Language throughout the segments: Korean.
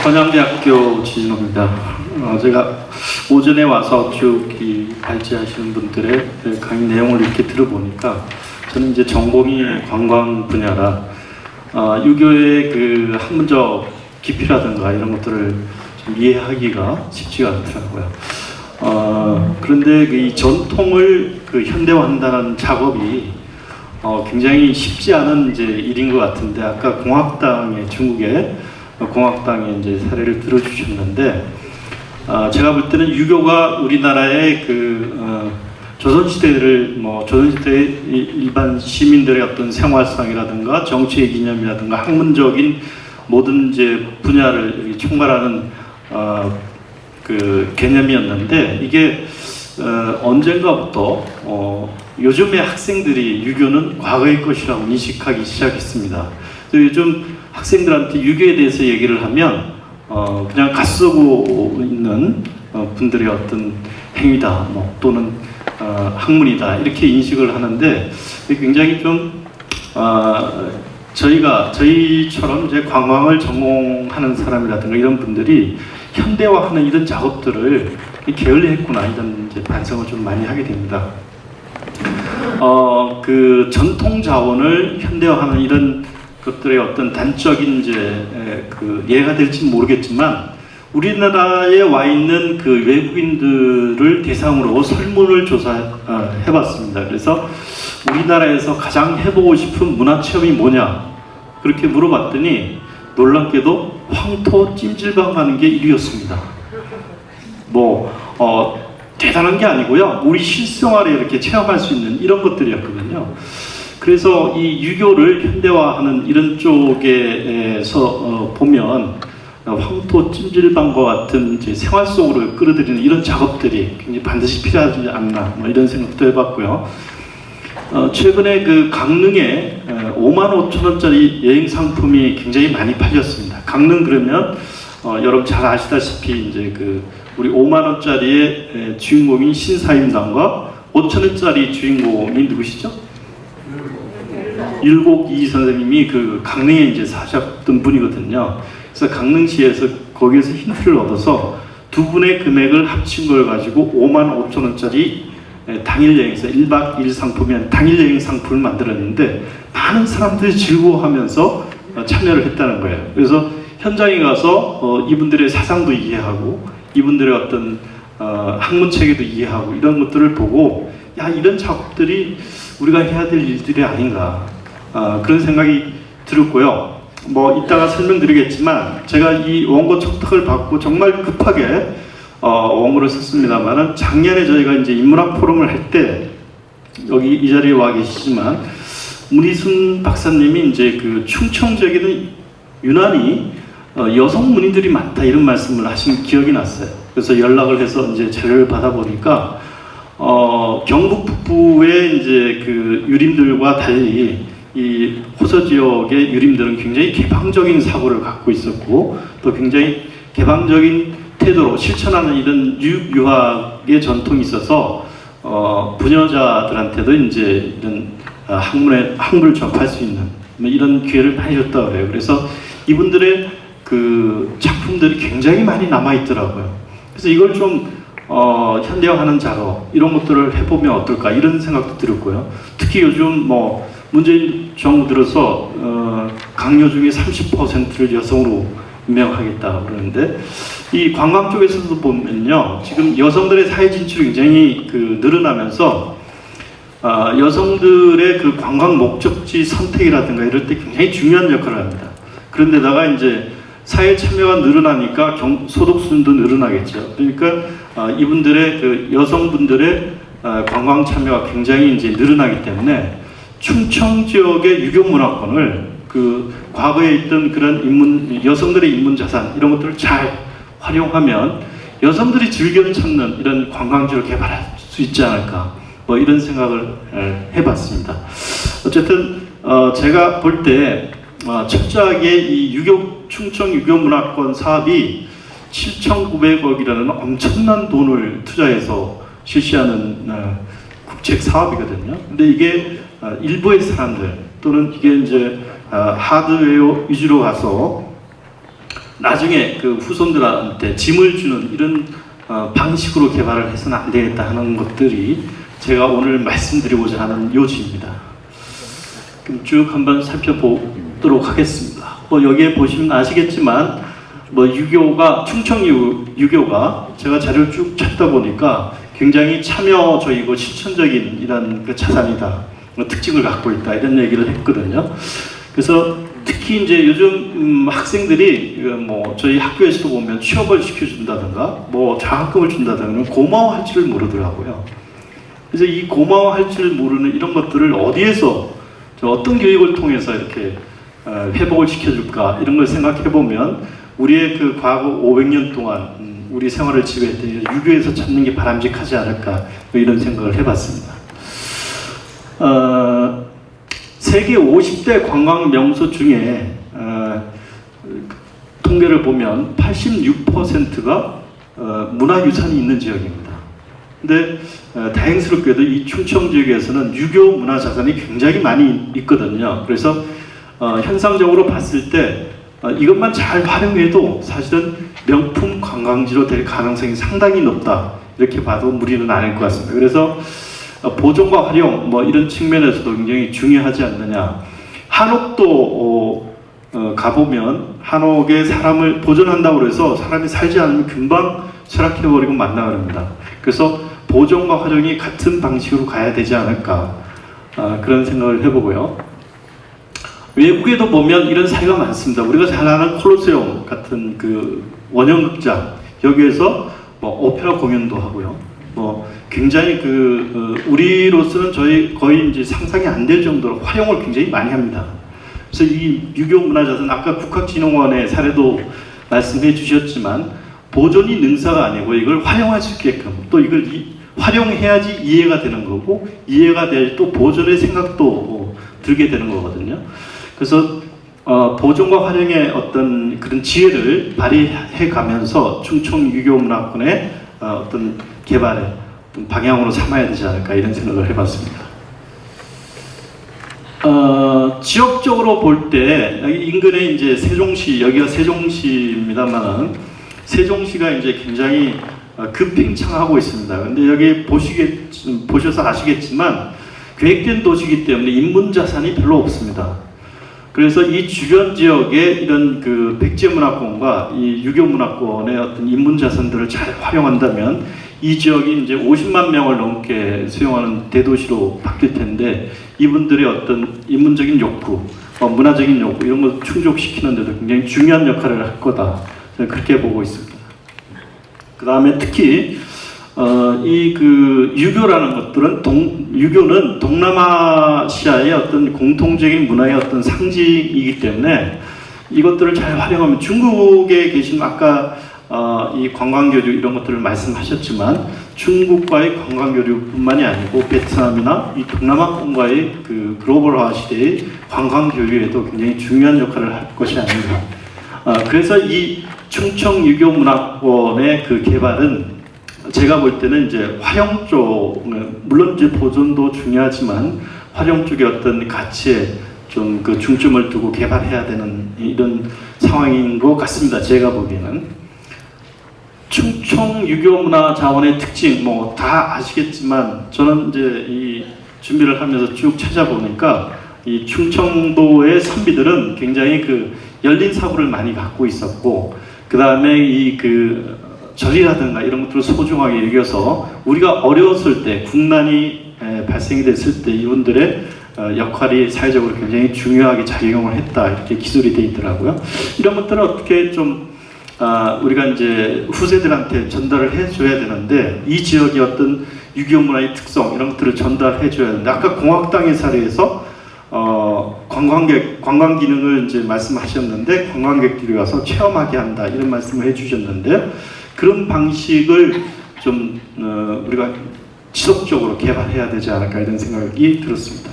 건양대학교 진호입니다. 제가 오전에 와서 쭉 이 발제하시는 분들의 강의 내용을 이렇게 들어보니까 저는 이제 전공이 관광 분야라 유교의 그 학문적 깊이라든가 이런 것들을 좀 이해하기가 쉽지가 않더라고요. 그런데 이 전통을 현대화한다는 작업이 굉장히 쉽지 않은 이제 일인 것 같은데, 아까 공학당의 중국의 공학당의 이제 사례를 들어주셨는데, 제가 볼 때는 유교가 우리나라의 조선시대를 조선시대의 일반 시민들의 어떤 생활상이라든가 정치의 개념이라든가 학문적인 모든 이제 분야를 총괄하는 그 개념이었는데, 이게 언젠가부터 요즘의 학생들이 유교는 과거의 것이라고 인식하기 시작했습니다. 요즘 학생들한테 유교에 대해서 얘기를 하면 그냥 갓쓰고 있는 분들의 어떤 행위다, 또는 학문이다, 이렇게 인식을 하는데, 굉장히 좀 저희처럼 이제 관광을 전공하는 사람이라든가 이런 분들이 현대화하는 이런 작업들을 게을리했구나, 이런 이제 반성을 좀 많이 하게 됩니다. 그 전통 자원을 현대화하는 이런 것들의 어떤 단적인 이제 예가 될지 모르겠지만, 우리나라에 와 있는 그 외국인들을 대상으로 설문을 조사해봤습니다. 그래서 우리나라에서 가장 해보고 싶은 문화체험이 뭐냐, 그렇게 물어봤더니 놀랍게도 황토 찜질방 가는 게 1위였습니다. 대단한 게 아니고요, 우리 실생활에 이렇게 체험할 수 있는 이런 것들이었거든요. 그래서 이 유교를 현대화하는 이런 쪽에서 보면 황토 찜질방과 같은 이제 생활 속으로 끌어들이는 이런 작업들이 굉장히 반드시 필요하지 않나, 이런 생각도 해봤고요. 최근에 그 강릉에 55,000원짜리 여행 상품이 굉장히 많이 팔렸습니다. 강릉 그러면 여러분 잘 아시다시피 이제 우리 5만원짜리의 주인공인 신사임당과 5,000원짜리 주인공이 누구시죠? 율곡이 선생님이 강릉에 이제 사셨던 분이거든요. 그래서 강릉시에서 거기에서 힌트를 얻어서 두 분의 금액을 합친 걸 가지고 55,000원짜리 당일 여행사 1박 2일 상품이 아니라 당일 여행 상품을 만들었는데, 많은 사람들이 즐거워하면서 참여를 했다는 거예요. 그래서 현장에 가서 이분들의 사상도 이해하고 이분들의 어떤 학문 체계도 이해하고 이런 것들을 보고, 이런 작업들이 우리가 해야 될 일들이 아닌가, 그런 생각이 들었고요. 이따가 설명드리겠지만, 제가 이 원고 척탁을 받고 정말 급하게 원고를 썼습니다만은, 작년에 저희가 이제 인문학 포럼을 할 때, 여기 이 자리에 와 계시지만 문희순 박사님이 이제 충청 지역에는 유난히 여성 문의들이 많다, 이런 말씀을 하신 기억이 났어요. 그래서 연락을 해서 이제 자료를 받아보니까 경북 북부의 이제 유림들과 달리 이 호서 지역의 유림들은 굉장히 개방적인 사고를 갖고 있었고, 또 굉장히 개방적인 태도로 실천하는 이런 유학의 전통이 있어서 부녀자들한테도 이제 이런 학문을 접할 수 있는 이런 기회를 많이 줬다고 해요. 그래서 이분들의 작품들이 굉장히 많이 남아 있더라고요. 그래서 이걸 좀 현대화하는 작업, 이런 것들을 해보면 어떨까, 이런 생각도 들었고요. 특히 요즘 문재인 정부 들어서 강요 중에 30%를 여성으로 임명하겠다 그러는데, 이 관광 쪽에서도 보면요, 지금 여성들의 사회 진출이 굉장히 늘어나면서 여성들의 관광 목적지 선택이라든가 이럴 때 굉장히 중요한 역할을 합니다. 그런데다가 이제 사회 참여가 늘어나니까 소득 수준도 늘어나겠죠. 그러니까 이분들의 여성분들의 관광 참여가 굉장히 이제 늘어나기 때문에, 충청 지역의 유교 문화권을 과거에 있던 그런 여성들의 인문 자산, 이런 것들을 잘 활용하면 여성들이 즐겨 찾는 이런 관광지를 개발할 수 있지 않을까, 이런 생각을 해봤습니다. 어쨌든 제가 볼 때 철저하게 이 충청 유교 문화권 사업이 7,900억이라는 엄청난 돈을 투자해서 실시하는 국책 사업이거든요. 근데 이게 일부의 사람들, 또는 이게 이제 하드웨어 위주로 가서 나중에 그 후손들한테 짐을 주는 이런 방식으로 개발을 해서는 안 되겠다 하는 것들이 제가 오늘 말씀드리고자 하는 요지입니다. 그럼 쭉 한번 살펴보도록 하겠습니다. 여기에 보시면 아시겠지만 유교가 충청 유교가 제가 자료를 쭉 찾다 보니까 굉장히 참여적이고 실천적인 이런 그 자산이다, 특징을 갖고 있다 이런 얘기를 했거든요. 그래서 특히 이제 요즘 학생들이 저희 학교에서도 보면 취업을 시켜준다든가 장학금을 준다든가 고마워할 줄 모르더라고요. 그래서 이 고마워할 줄 모르는 이런 것들을 어디에서 어떤 교육을 통해서 이렇게 회복을 시켜줄까 이런 걸 생각해 보면 우리의 그 과거 500년 동안 우리 생활을 지배했던 유교에서 찾는 게 바람직하지 않을까 이런 생각을 해봤습니다. 세계 50대 관광 명소 중에 통계를 보면 86%가 문화유산이 있는 지역입니다. 근데 다행스럽게도 이 충청 지역에서는 유교 문화자산이 굉장히 많이 있거든요. 그래서 현상적으로 봤을 때 이것만 잘 활용해도 사실은 명품 관광지로 될 가능성이 상당히 높다 이렇게 봐도 무리는 아닐 것 같습니다. 그래서 보존과 활용 이런 측면에서도 굉장히 중요하지 않느냐. 한옥도 가보면 한옥에 사람을 보존한다고 해서 사람이 살지 않으면 금방 쇠락해버리고 만나버립니다. 그래서 보존과 활용이 같은 방식으로 가야 되지 않을까 그런 생각을 해보고요. 외국에도 보면 이런 사례가 많습니다. 우리가 잘 아는 콜로세움 같은 그 원형극장 여기에서 오페라 공연도 하고요. 굉장히 우리로서는 저희 거의 이제 상상이 안 될 정도로 활용을 굉장히 많이 합니다. 그래서 이 유교 문화자산 아까 국학진흥원의 사례도 말씀해 주셨지만 보존이 능사가 아니고 이걸 활용할 수 있게끔 또 이걸 활용해야지 이해가 되는 거고 이해가 될 또 보존의 생각도 들게 되는 거거든요. 그래서 보존과 활용의 어떤 그런 지혜를 발휘해 가면서 충청 유교문화권의 어떤 개발의 방향으로 삼아야 되지 않을까 이런 생각을 해봤습니다. 지역적으로 볼 때 인근에 이제 세종시, 여기가 세종시입니다만은 세종시가 이제 굉장히 급팽창하고 있습니다. 근데 여기 보셔서 아시겠지만 계획된 도시이기 때문에 인문 자산이 별로 없습니다. 그래서 이 주변 지역에 이런 그 백제문화권과 이 유교문화권의 어떤 인문 자산들을 잘 활용한다면 이 지역이 이제 50만 명을 넘게 수용하는 대도시로 바뀔 텐데 이분들의 어떤 인문적인 욕구, 문화적인 욕구 이런 걸 충족시키는 데도 굉장히 중요한 역할을 할 거다. 저는 그렇게 보고 있습니다. 그 다음에 특히 이 그 유교라는 것들은 유교는 동남아시아의 어떤 공통적인 문화의 어떤 상징이기 때문에 이것들을 잘 활용하면 중국에 계신 아까 이 관광교류 이런 것들을 말씀하셨지만 중국과의 관광교류뿐만이 아니고 베트남이나 이 동남아권과의 그 글로벌화 시대의 관광교류에도 굉장히 중요한 역할을 할 것이 아닌가. 그래서 이 충청 유교문화권의 그 개발은 제가 볼 때는 이제 활용 쪽, 물론 이제 보존도 중요하지만 활용 쪽의 어떤 가치에 좀 그 중점을 두고 개발해야 되는 이런 상황인 것 같습니다. 제가 보기에는. 충청 유교문화 자원의 특징 다 아시겠지만 저는 이제 이 준비를 하면서 쭉 찾아보니까 이 충청도의 선비들은 굉장히 그 열린 사고를 많이 갖고 있었고 그 다음에 이 그 절이라든가 이런 것들을 소중하게 여겨서 우리가 어려웠을 때 국난이 발생이 됐을 때 이분들의 역할이 사회적으로 굉장히 중요하게 작용을 했다 이렇게 기술이 돼 있더라고요. 이런 것들을 어떻게 좀 우리가 이제 후세들한테 전달을 해줘야 되는데 이 지역의 어떤 유교 문화의 특성 이런 것들을 전달해 줘야 되는데 아까 공학당의 사례에서 관광 기능을 이제 말씀하셨는데 관광객들이 와서 체험하게 한다 이런 말씀을 해주셨는데요. 그런 방식을 좀 우리가 지속적으로 개발해야 되지 않을까 이런 생각이 들었습니다.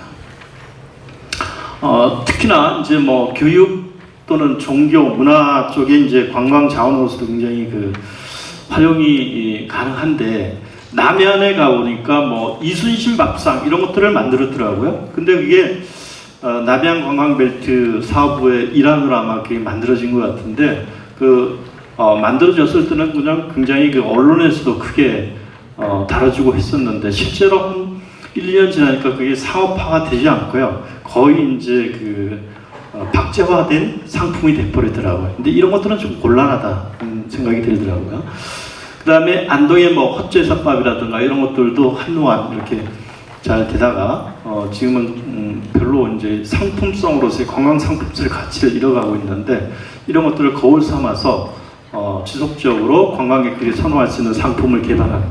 특히나 이제 교육 또는 종교, 문화 쪽에 이제 관광 자원으로서도 굉장히 그 활용이 가능한데 남해안에 가보니까 이순신 밥상 이런 것들을 만들었더라고요. 근데 그게 남해안 관광벨트 사업부의 일환으로 아마 그게 만들어진 것 같은데 만들어졌을 때는 그냥 굉장히 그 언론에서도 크게 다뤄지고 했었는데 실제로 한 1년 지나니까 그게 상업화가 되지 않고요. 거의 이제 박제화된 상품이 돼버리더라고요. 근데 이런 것들은 좀 곤란하다 생각이 들더라고요. 그 다음에 안동의 뭐 헛제사밥이라든가 이런 것들도 한동안 이렇게 잘 되다가 지금은 별로 이제 상품성으로서의 관광 상품성의 가치를 잃어가고 있는데 이런 것들을 거울 삼아서 지속적으로 관광객들이 선호할 수 있는 상품을 개발하는.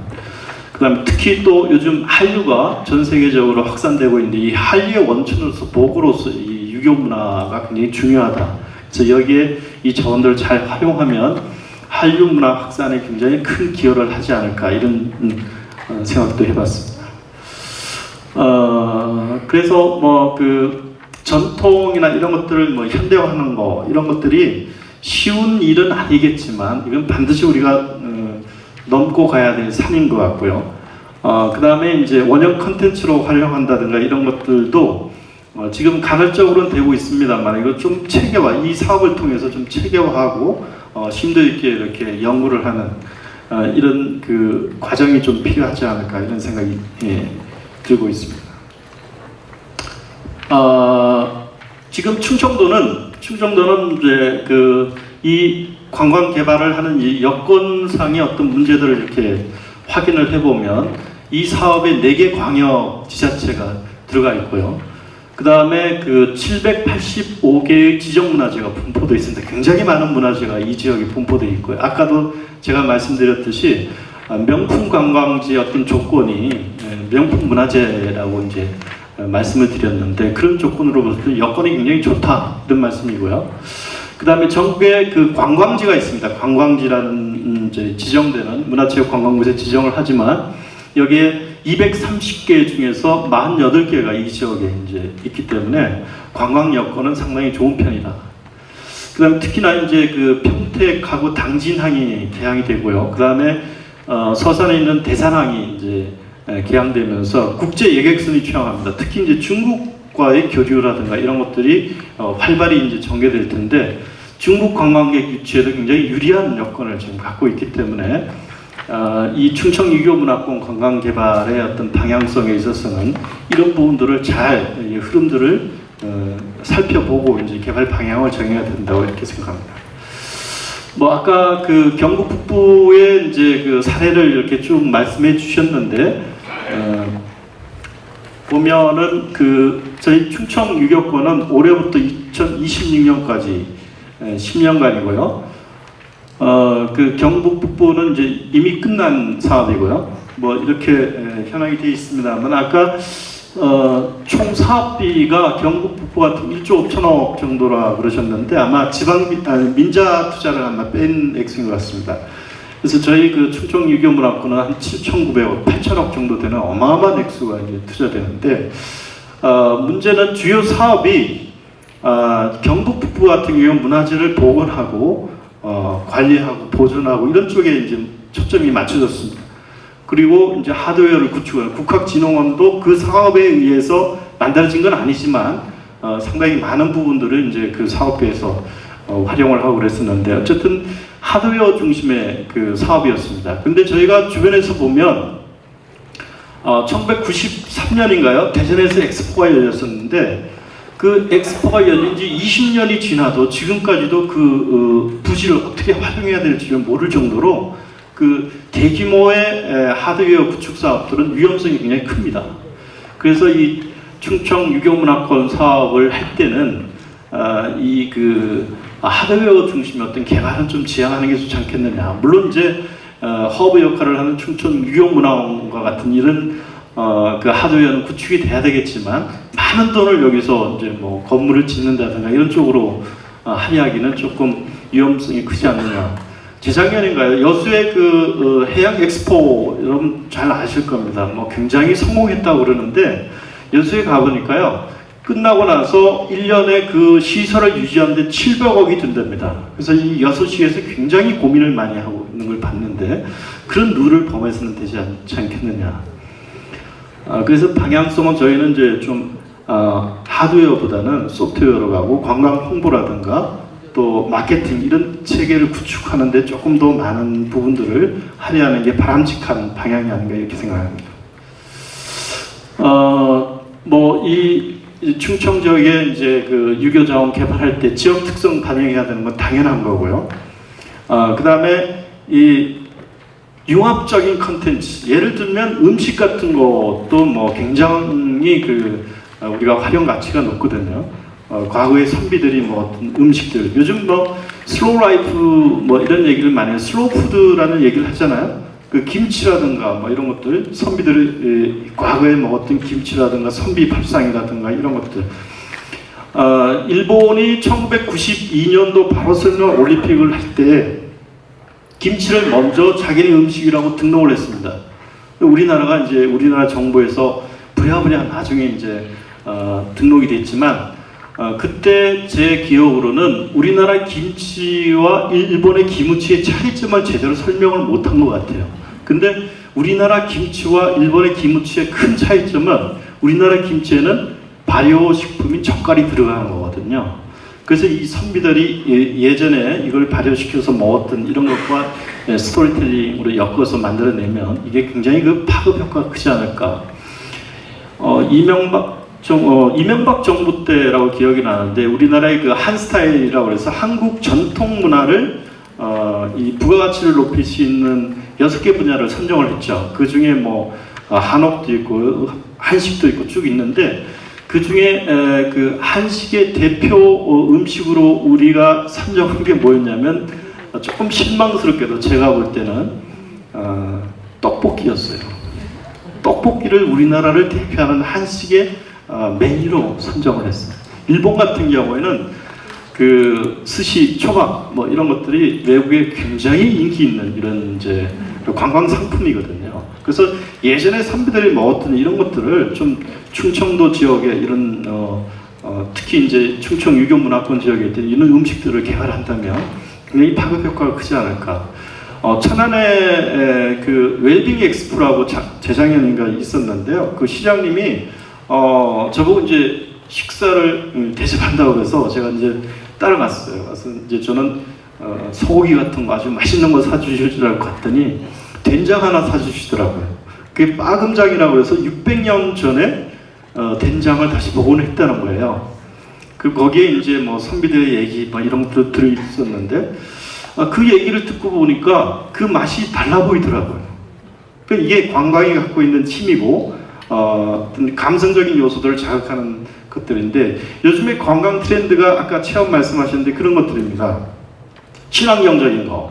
그다음에 특히 또 요즘 한류가 전 세계적으로 확산되고 있는데 이 한류의 원천으로서 보고로서 이 유교 문화가 굉장히 중요하다. 그래서 여기에 이 자원들을 잘 활용하면 한류 문화 확산에 굉장히 큰 기여를 하지 않을까 이런 생각도 해봤습니다. 그래서 뭐 전통이나 이런 것들을 뭐 현대화하는 거 이런 것들이 쉬운 일은 아니겠지만 이건 반드시 우리가 넘고 가야 될 산인 것 같고요. 그 다음에 이제 원형 컨텐츠로 활용한다든가 이런 것들도 지금 간헐적으로는 되고 있습니다만 이거 좀 이 사업을 통해서 좀 체계화하고 심도 있게 이렇게 연구를 하는 이런 과정이 좀 필요하지 않을까 이런 생각이 들고 있습니다. 지금 충청도는 이제 이 관광 개발을 하는 이 여건상의 어떤 문제들을 이렇게 확인을 해보면 이 사업에 4개 광역 지자체가 들어가 있고요. 그 다음에 785개의 지정문화재가 분포되어 있습니다. 굉장히 많은 문화재가 이 지역에 분포되어 있고요. 아까도 제가 말씀드렸듯이 명품 관광지의 어떤 조건이 명품 문화재라고 이제 말씀을 드렸는데 그런 조건으로 봤을 때 여건이 굉장히 좋다 이런 말씀이고요. 그 다음에 전국에 관광지가 있습니다. 관광지라는 이제 지정되는 문화체육 관광부에서 지정을 하지만 여기에 230개 중에서 48개가 이 지역에 이제 있기 때문에 관광 여건은 상당히 좋은 편이다. 그 다음에 특히나 이제 평택하고 당진항이 개항이 되고요. 그 다음에 서산에 있는 대산항이 이제 개항되면서 국제 여객선이 취항합니다. 특히 이제 중국과의 교류라든가 이런 것들이 활발히 이제 전개될 텐데 중국 관광객 유치에도 굉장히 유리한 여건을 지금 갖고 있기 때문에 이 충청 유교문화권 관광 개발의 어떤 방향성에 있어서는 이런 부분들을 잘 흐름들을 살펴보고 이제 개발 방향을 정해야 된다고 이렇게 생각합니다. 뭐 아까 경북 북부의 이제 사례를 이렇게 쭉 말씀해 주셨는데 보면은 저희 충청 유교권은 올해부터 2026년까지 10년간이고요. 경북 북부는 이제 이미 끝난 사업이고요. 뭐 이렇게 현황이 되어 있습니다만 아까 총 사업비가 경북 북부 같은 1조 5천억 정도라 그러셨는데 아마 민자 투자를 아마 뺀 액수인 것 같습니다. 그래서 저희 충청 유교문화권은 한 7,900억, 8천억 정도 되는 어마어마한 액수가 이제 투자되는데 문제는 주요 사업이 경북 북부 같은 경우 문화재를 복원하고 관리하고 보존하고 이런 쪽에 이제 초점이 맞춰졌습니다. 그리고 이제 하드웨어를 구축하는 국학진흥원도 그 사업에 의해서 만들어진 건 아니지만 상당히 많은 부분들을 이제 사업비에서 활용을 하고 그랬었는데 어쨌든 하드웨어 중심의 사업이었습니다. 근데 저희가 주변에서 보면 1993년인가요? 대전에서 엑스포가 열렸었는데 그 엑스포가 열린 지 20년이 지나도 지금까지도 부지를 어떻게 활용해야 될지 모를 정도로 대규모의 하드웨어 구축 사업들은 위험성이 굉장히 큽니다. 그래서 이 충청 유교문화권 사업을 할 때는 하드웨어 중심의 어떤 개발은 좀 지향하는 게 좋지 않겠느냐. 물론 이제 허브 역할을 하는 충청 유교문화원과 같은 이런 하드웨어는 구축이 돼야 되겠지만 많은 돈을 여기서 이제 뭐 건물을 짓는다든가 이런 쪽으로 하기는 조금 위험성이 크지 않느냐. 재작년인가요? 여수의 해양 엑스포 여러분 잘 아실 겁니다. 뭐 굉장히 성공했다고 그러는데 여수에 가보니까요. 끝나고 나서 1년에 시설을 유지하는데 700억이 든답니다. 그래서 이 여수시에서 굉장히 고민을 많이 하고 있는 걸 봤는데 그런 룰을 범해서는 되지 않지 않겠느냐. 그래서 방향성은 저희는 이제 좀 하드웨어보다는 소프트웨어로 가고 관광 홍보라든가 또 마케팅 이런 체계를 구축하는데 조금 더 많은 부분들을 하려는 게 바람직한 방향이 아닌가 이렇게 생각합니다. 뭐 이 충청 지역에 이제 그 유교 자원 개발할 때 지역 특성 반영해야 되는 건 당연한 거고요. 그 다음에 이 융합적인 컨텐츠, 예를 들면 음식 같은 것도 뭐 굉장히 그 우리가 활용 가치가 높거든요. 과거의 선비들이 뭐 어떤 음식들, 요즘 뭐 슬로우 라이프 뭐 이런 얘기를 많이 해요. 슬로우 푸드라는 얘기를 하잖아요. 그 김치라든가 뭐 이런 것들, 선비들이 과거에 먹었던 김치라든가 선비 밥상이라든가 이런 것들. 일본이 1992년도 바르셀로나 올림픽을 할 때 김치를 먼저 자기네 음식이라고 등록을 했습니다. 우리나라가 이제 우리나라 정부에서 부랴부랴 나중에 이제 등록이 됐지만 그때 제 기억으로는 우리나라 김치와 일본의 기무치의 차이점을 제대로 설명을 못한 것 같아요. 근데 우리나라 김치와 일본의 기무치의 큰 차이점은 우리나라 김치에는 발효식품인 젓갈이 들어가는 거거든요. 그래서 이 선비들이 예전에 이걸 발효시켜서 먹었던 이런 것과 스토리텔링으로 엮어서 만들어내면 이게 굉장히 그 파급 효과가 크지 않을까. 이명박 정부 때라고 기억이 나는데 우리나라의 그 한스타일이라고 해서 한국 전통 문화를 이 부가가치를 높일 수 있는 6개 분야를 선정을 했죠. 그 중에 뭐 한옥도 있고 한식도 있고 쭉 있는데 그 중에 그 한식의 대표 음식으로 우리가 선정한 게 뭐였냐면 조금 실망스럽게도 제가 볼 때는 떡볶이였어요. 떡볶이를 우리나라를 대표하는 한식의 메뉴로 선정을 했어요. 일본 같은 경우에는 그 스시, 초밥 뭐 이런 것들이 외국에 굉장히 인기 있는 이런 이제 관광 상품이거든요. 그래서 예전에 선비들이 먹었던 이런 것들을 좀 충청도 지역에 이런 특히 이제 충청 유교 문화권 지역에 있던 이런 음식들을 개발한다면 굉장히 파급 효과가 크지 않을까. 천안에 그 웰빙 엑스포라고 재작년인가 있었는데요. 그 시장님이 저보고 이제 식사를 대접한다고 해서 제가 이제 따라갔어요. 그래서 이제 저는 소고기 같은 거 아주 맛있는 거 사주실 줄 알고 갔더니 된장 하나 사주시더라고요. 그게 빠금장이라고 해서 600년 전에 된장을 다시 복원했다는 거예요. 거기에 이제 뭐 선비들의 얘기 뭐 이런 것도 들어있었는데 그 얘기를 듣고 보니까 그 맛이 달라 보이더라고요. 이게 관광이 갖고 있는 힘이고 어떤 감성적인 요소들을 자극하는 것들인데 요즘에 관광 트렌드가 아까 체험 말씀하셨는데 그런 것들입니다. 친환경적인 거.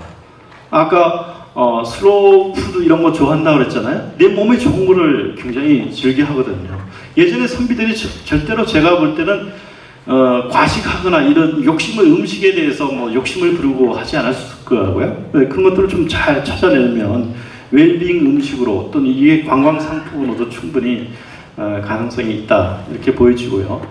아까 슬로우 푸드 이런 거 좋아한다고 그랬잖아요. 내 몸에 좋은 거를 굉장히 즐겨 하거든요. 예전에 선비들이 절대로 제가 볼 때는 과식하거나 이런 욕심을 음식에 대해서 뭐 욕심을 부르고 하지 않았을 거고요. 네, 그런 것들을 좀 잘 찾아내면 웰빙 음식으로 또는 이게 관광 상품으로도 충분히 가능성이 있다 이렇게 보여지고요.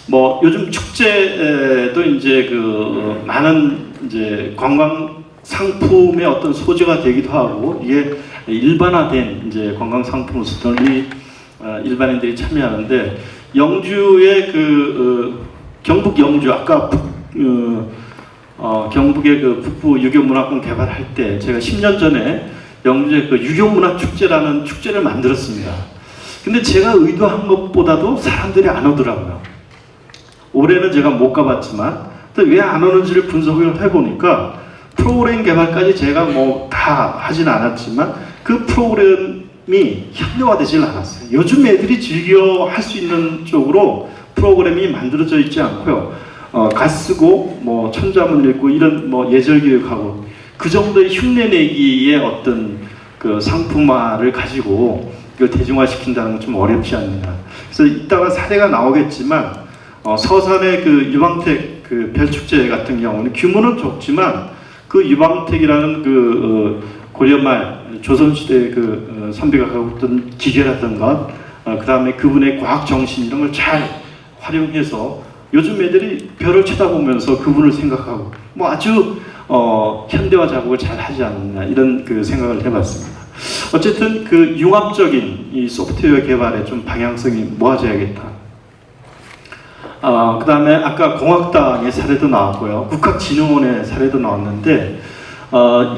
뭐 요즘 축제도 이제 그 많은 이제 관광 상품의 어떤 소재가 되기도 하고 이게 일반화된 이제 관광 상품으로서 일반인들이 참여하는데 영주의 그 경북 영주 아까 경북의 그 북부 유교문화권 개발할 때 제가 10년 전에 영주의 그 유교문화 축제라는 축제를 만들었습니다. 근데 제가 의도한 것보다도 사람들이 안 오더라고요. 올해는 제가 못 가봤지만 왜 안 오는지를 분석을 해보니까 프로그램 개발까지 제가 뭐 다 하진 않았지만 그 프로그램이 현대화되질 않았어요. 요즘 애들이 즐겨 할 수 있는 쪽으로 프로그램이 만들어져 있지 않고요. 가 쓰고 뭐 천자문 읽고 이런 뭐 예절 교육하고 그 정도의 흉내내기의 어떤 그 상품화를 가지고 이걸 대중화시킨다는 건 좀 어렵지 않느냐. 그래서 이따가 사례가 나오겠지만 서산의 그 유방택 그 별축제 같은 경우는 규모는 적지만 그 유방택이라는 그 고려말 조선시대 그 선비가 갖고 있던 기계라든가 그 다음에 그분의 과학 정신 이런 걸 잘 활용해서 요즘 애들이 별을 쳐다보면서 그분을 생각하고 뭐 아주 현대화 작업을 잘 하지 않느냐 이런 그 생각을 해봤습니다. 어쨌든 그 융합적인 이 소프트웨어 개발에 좀 방향성이 모아져야겠다. 그다음에 아까 공학당의 사례도 나왔고요. 국학진흥원의 사례도 나왔는데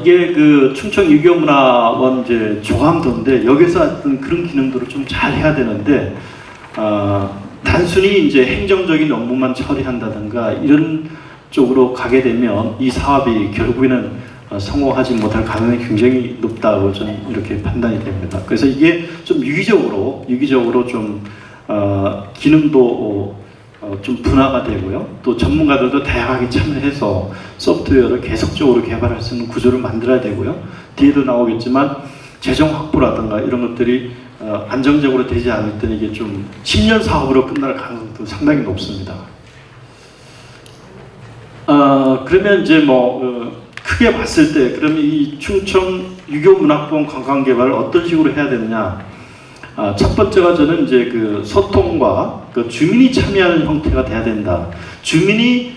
이게 그 충청 유교문화원 이제 조감도인데 여기서 어떤 그런 기능들을 좀 잘 해야 되는데 단순히 이제 행정적인 업무만 처리한다든가 이런 쪽으로 가게 되면 이 사업이 결국에는 성공하지 못할 가능성이 굉장히 높다고 저는 이렇게 판단이 됩니다. 그래서 이게 좀 유기적으로 좀 기능도 좀 분화가 되고요. 또 전문가들도 다양하게 참여해서 소프트웨어를 계속적으로 개발할 수 있는 구조를 만들어야 되고요. 뒤에도 나오겠지만 재정 확보라든가 이런 것들이 안정적으로 되지 않을 때는 이게 좀 10년 사업으로 끝날 가능성도 상당히 높습니다. 그러면 이제 뭐 크게 봤을 때 그러면 이 충청 유교문화권 관광개발을 어떤 식으로 해야 되느냐? 첫 번째가 저는 이제 그 소통과 그 주민이 참여하는 형태가 돼야 된다. 주민이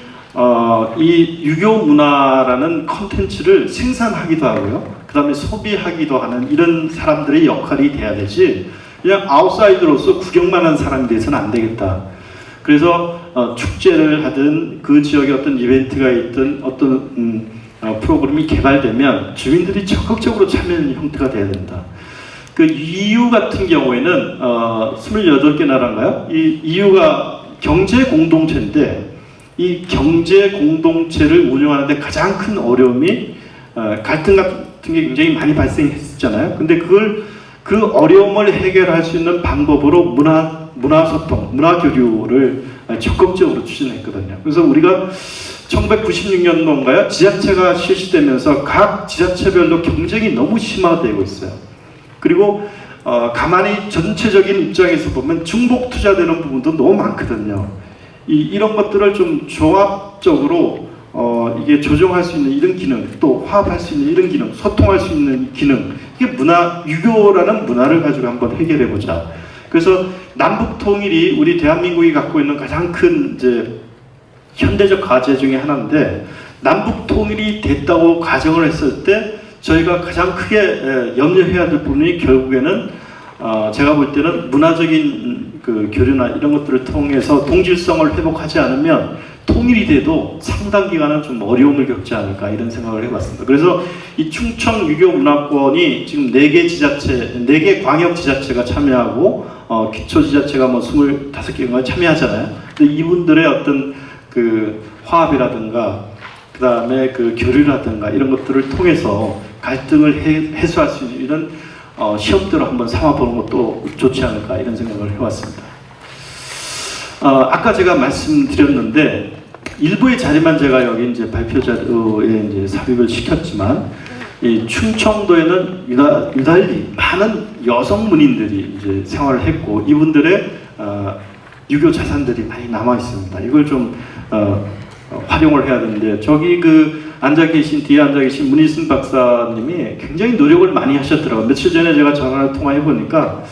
이 유교 문화라는 컨텐츠를 생산하기도 하고요. 그 다음에 소비하기도 하는 이런 사람들의 역할이 돼야 되지 그냥 아웃사이더로서 구경만 하는 사람이 돼서는 안 되겠다. 그래서 축제를 하든 그 지역에 어떤 이벤트가 있든 어떤 프로그램이 개발되면 주민들이 적극적으로 참여하는 형태가 돼야 된다. 그 EU 같은 경우에는 28개 나라인가요? 이 EU가 경제 공동체인데 이 경제 공동체를 운영하는데 가장 큰 어려움이 갈등 같은 게 굉장히 많이 발생했잖아요. 근데 그 어려움을 해결할 수 있는 방법으로 문화 소통, 문화 교류를 적극적으로 추진했거든요. 그래서 우리가 1996년도인가요? 지자체가 실시되면서 각 지자체별로 경쟁이 너무 심화되고 있어요. 그리고 가만히 전체적인 입장에서 보면 중복 투자되는 부분도 너무 많거든요. 이런 것들을 좀 조합적으로 이게 조정할 수 있는 이런 기능, 또 화합할 수 있는 이런 기능, 소통할 수 있는 기능, 이게 유교라는 문화를 가지고 한번 해결해 보자. 그래서 남북 통일이 우리 대한민국이 갖고 있는 가장 큰 이제 현대적 과제 중에 하나인데 남북 통일이 됐다고 가정을 했을 때 저희가 가장 크게 염려해야 될 부분이 결국에는 제가 볼 때는 문화적인 그 교류나 이런 것들을 통해서 동질성을 회복하지 않으면 통일이 돼도 상당 기간은 좀 어려움을 겪지 않을까 이런 생각을 해봤습니다. 그래서 이 충청 유교 문화권이 지금 4개 광역 지자체가 참여하고 기초 지자체가 뭐 25개가 참여하잖아요. 근데 이분들의 어떤 그 화합이라든가 그 다음에 그 교류라든가 이런 것들을 통해서 갈등을 해소할 수 있는 이런 시험들을 한번 삼아보는 것도 좋지 않을까 이런 생각을 해왔습니다. 아까 제가 말씀드렸는데 일부의 자리만 제가 여기 이제 발표 자료에 이제 삽입을 시켰지만 이 충청도에는 유달리 많은 여성 문인들이 이제 생활을 했고 이분들의 유교 자산들이 많이 남아 있습니다. 이걸 좀 활용을 해야 되는데 저기 뒤에 앉아 계신 문희순 박사님이 굉장히 노력을 많이 하셨더라고요. 며칠 전에 제가 전화를 통화해 보니까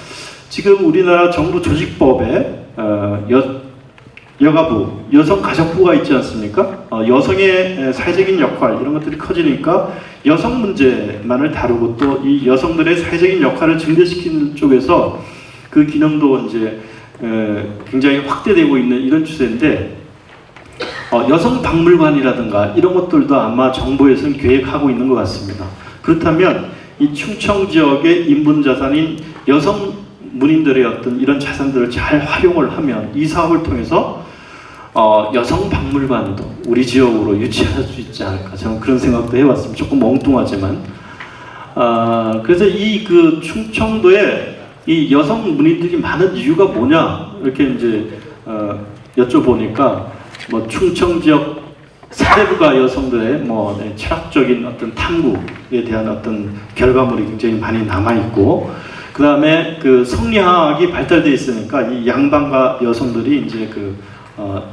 지금 우리나라 정부 조직법에 여가부, 여성가족부가 있지 않습니까? 여성의 사회적인 역할 이런 것들이 커지니까 여성 문제만을 다루고 또 이 여성들의 사회적인 역할을 증대시키는 쪽에서 그 기능도 이제 굉장히 확대되고 있는 이런 추세인데 여성 박물관이라든가 이런 것들도 아마 정부에서는 계획하고 있는 것 같습니다. 그렇다면 이 충청 지역의 인문 자산인 여성 문인들의 어떤 이런 자산들을 잘 활용을 하면 이 사업을 통해서 여성 박물관도 우리 지역으로 유치할 수 있지 않을까 저는 그런 생각도 해봤습니다. 조금 엉뚱하지만 그래서 이 충청도에 이 여성 문인들이 많은 이유가 뭐냐 이렇게 이제 여쭤보니까 뭐 충청 지역 사대부가 여성들의 철학적인 어떤 탐구에 대한 어떤 결과물이 굉장히 많이 남아 있고 그 다음에 그 성리학이 발달되어 있으니까 이 양반과 여성들이 이제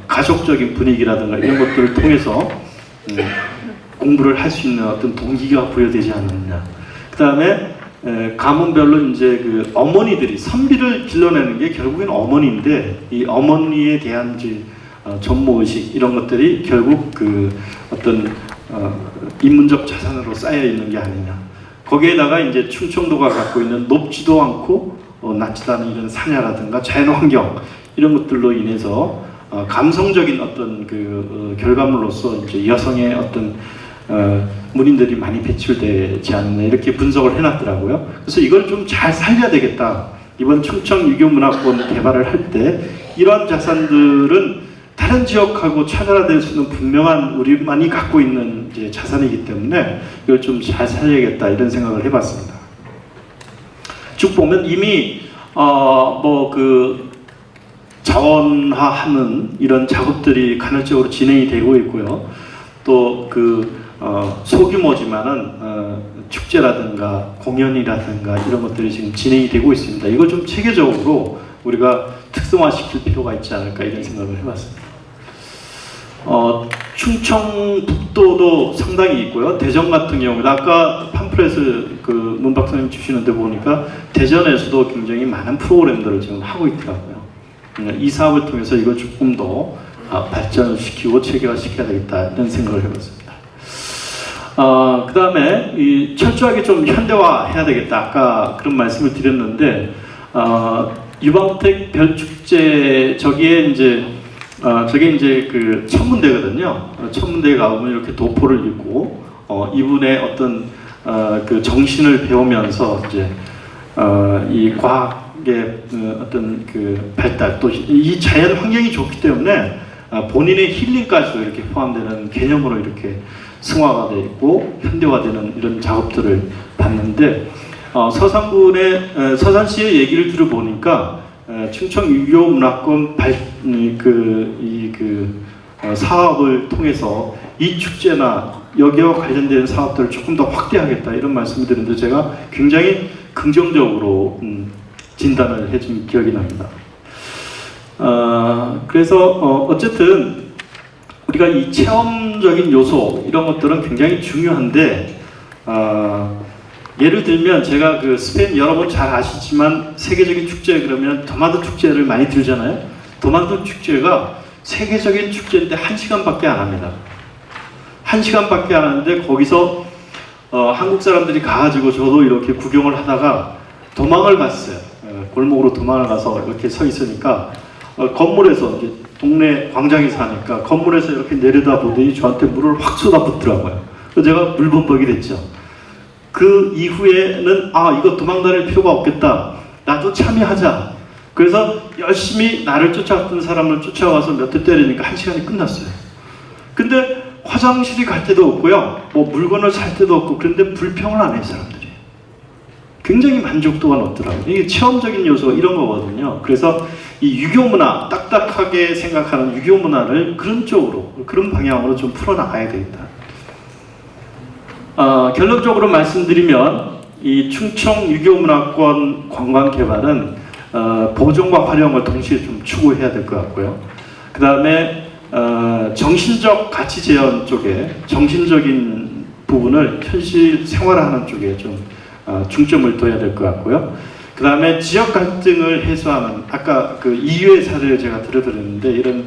가족적인 분위기라든가 이런 것들을 통해서 공부를 할 수 있는 어떤 동기가 부여되지 않느냐. 그 다음에 가문별로 이제 어머니들이 선비를 길러내는 게 결국엔 어머니인데 이 어머니에 대한 이제 전무의식 이런 것들이 결국 어떤 인문적 자산으로 쌓여 있는 게 아니냐. 거기에다가 이제 충청도가 갖고 있는 높지도 않고 낮지도 않은 이런 산야라든가 자연환경 이런 것들로 인해서 감성적인 어떤 그 결과물로서 이제 여성의 어떤 문인들이 많이 배출되지 않나 이렇게 분석을 해놨더라고요. 그래서 이걸 좀 잘 살려야 되겠다. 이번 충청 유교문화권 개발을 할 때 이러한 자산들은 다른 지역하고 차별화될 수 있는 분명한 우리만이 갖고 있는 이제 자산이기 때문에 이걸 좀 잘 살려야겠다 이런 생각을 해봤습니다. 쭉 보면 이미 뭐 그 자원화하는 이런 작업들이 간헐적으로 진행이 되고 있고요. 또 그 소규모지만은 축제라든가 공연이라든가 이런 것들이 지금 진행이 되고 있습니다. 이걸 좀 체계적으로 우리가 특성화시킬 필요가 있지 않을까 이런 생각을 해봤습니다. 충청북도도 상당히 있고요. 대전 같은 경우는 아까 팜플렛을 그 문 박사님 주시는데 보니까 대전에서도 굉장히 많은 프로그램들을 지금 하고 있더라고요. 이 사업을 통해서 이걸 조금 더 발전을 시키고 체계화시켜야 되겠다 이런 생각을 해봤습니다. 그 다음에 이 철저하게 좀 현대화해야 되겠다. 아까 그런 말씀을 드렸는데 유방택 별축제 저게 이제 그 천문대거든요. 천문대에 가보면 이렇게 도포를 입고 이분의 어떤 그 정신을 배우면서 이제 이 과학의 어떤 그 발달 또 이 자연 환경이 좋기 때문에 본인의 힐링까지도 이렇게 포함되는 개념으로 이렇게 승화가 되어 있고 현대화되는 이런 작업들을 봤는데 서산시의 얘기를 들어보니까 충청 유교문화권 사업을 통해서 이 축제나 여기와 관련된 사업들을 조금 더 확대하겠다 이런 말씀을 드렸는데 제가 굉장히 긍정적으로 진단을 해준 기억이 납니다. 그래서 어쨌든 우리가 이 체험적인 요소 이런 것들은 굉장히 중요한데 예를 들면 제가 그 스페인 여러분 잘 아시지만 세계적인 축제 그러면 도마도 축제를 많이 들잖아요. 도마도 축제가 세계적인 축제인데 1시간밖에 안 합니다. 1시간밖에 안 하는데 거기서 한국 사람들이 가가지고 저도 이렇게 구경을 하다가 도망을 갔어요. 골목으로 도망을 가서 이렇게 서 있으니까 건물에서 이제 동네 광장에 사니까 건물에서 이렇게 내려다보더니 저한테 물을 확 쏟아붓더라고요. 그래서 제가 물범벅이 됐죠. 그 이후에는 이거 도망다닐 필요가 없겠다. 나도 참여하자. 그래서 열심히 나를 쫓아왔던 사람을 쫓아와서 몇 대 때리니까 1시간이 끝났어요. 근데 화장실이 갈 데도 없고요. 뭐 물건을 살 데도 없고 그런데 불평을 안 해요, 사람들이. 굉장히 만족도가 높더라고요. 이게 체험적인 요소 이런 거거든요. 그래서 이 유교문화, 딱딱하게 생각하는 유교문화를 그런 쪽으로, 그런 방향으로 좀 풀어나가야 되겠다. 결론적으로 말씀드리면 이 충청 유교문화권 관광 개발은 보존과 활용을 동시에 좀 추구해야 될 것 같고요. 그 다음에 정신적 가치 재현 쪽에 정신적인 부분을 현실 생활화하는 쪽에 좀 중점을 둬야 될 것 같고요. 그 다음에 지역 갈등을 해소하는 아까 그 이유의 사례를 제가 들어드렸는데 이런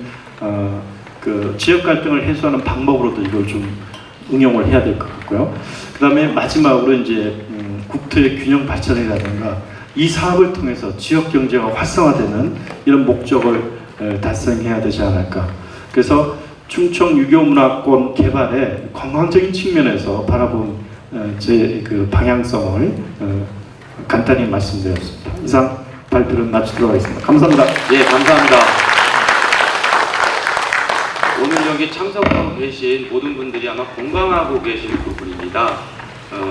그 지역 갈등을 해소하는 방법으로도 이걸 좀 응용을 해야 될 것 같고요. 그 다음에 마지막으로 이제 국토의 균형 발전이라든가 이 사업을 통해서 지역 경제가 활성화되는 이런 목적을 달성해야 되지 않을까. 그래서 충청 유교문화권 개발의 관광적인 측면에서 바라본 제 그 방향성을 간단히 말씀드렸습니다. 이상 발표를 마치도록 하겠습니다. 감사합니다. 예, 감사합니다. 오늘 여기 참석하고 계신 모든 분들이 아마 공감하고 계실 부분입니다.